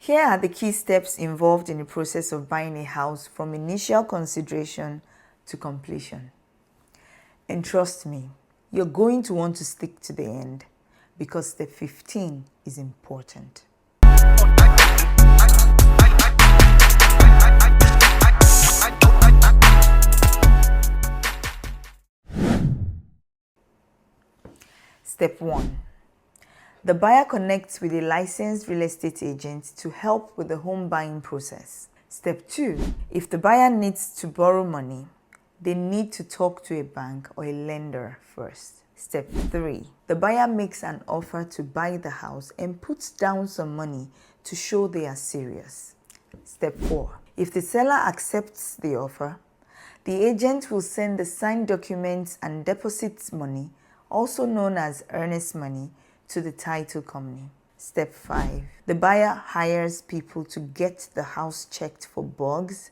Here are the key steps involved in the process of buying a house from initial consideration to completion. And trust me, you're going to want to stick to the end because step 15 is important. Step 1. The buyer connects with a licensed real estate agent to help with the home buying process. Step 2. If the buyer needs to borrow money, they need to talk to a bank or a lender first. Step 3. The buyer makes an offer to buy the house and puts down some money to show they are serious. Step 4. If the seller accepts the offer, the agent will send the signed documents and deposits money, also known as earnest money, to the title company. Step 5. The buyer hires people to get the house checked for bugs,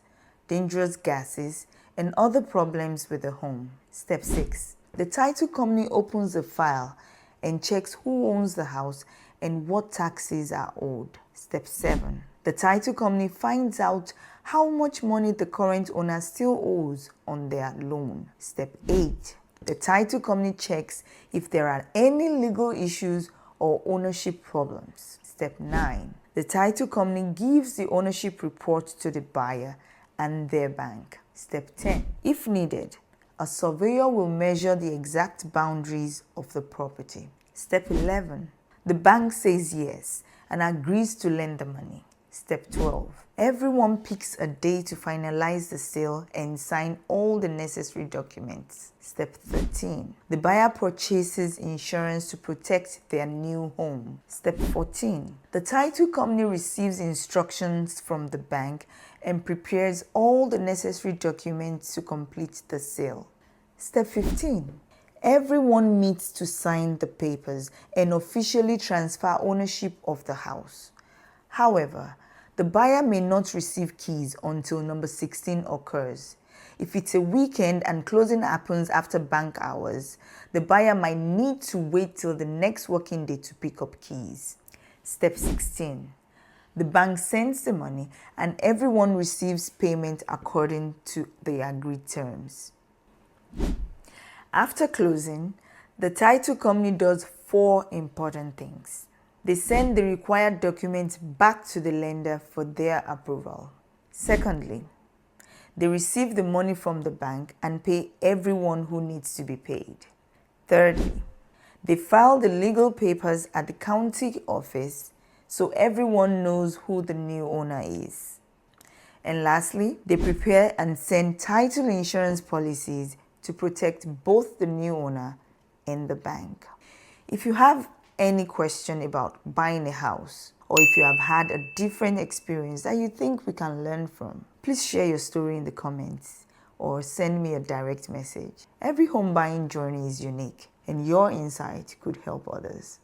dangerous gases, and other problems with the home. Step 6. The title company opens the file and checks who owns the house and what taxes are owed. Step 7. The title company finds out how much money the current owner still owes on their loan. Step 8. The title company checks if there are any legal issues or ownership problems. Step 9. The title company gives the ownership report to the buyer and their bank. Step 10. If needed, a surveyor will measure the exact boundaries of the property. Step 11. The bank says yes and agrees to lend the money. Step 12. Everyone picks a day to finalize the sale and sign all the necessary documents. Step 13. The buyer purchases insurance to protect their new home. Step 14. The title company receives instructions from the bank and prepares all the necessary documents to complete the sale. Step 15. Everyone meets to sign the papers and officially transfer ownership of the house. However, the buyer may not receive keys until number 16 occurs. If it's a weekend and closing happens after bank hours, the buyer might need to wait till the next working day to pick up keys. Step 16. The bank sends the money and everyone receives payment according to the agreed terms. After closing, the title company does 4 important things. They send the required documents back to the lender for their approval. Secondly, they receive the money from the bank and pay everyone who needs to be paid. Thirdly, they file the legal papers at the county office so everyone knows who the new owner is. And lastly, they prepare and send title insurance policies to protect both the new owner and the bank. If you have any question about buying a house, or if you have had a different experience that you think we can learn from, please share your story in the comments or send me a direct message. Every home buying journey is unique and your insight could help others.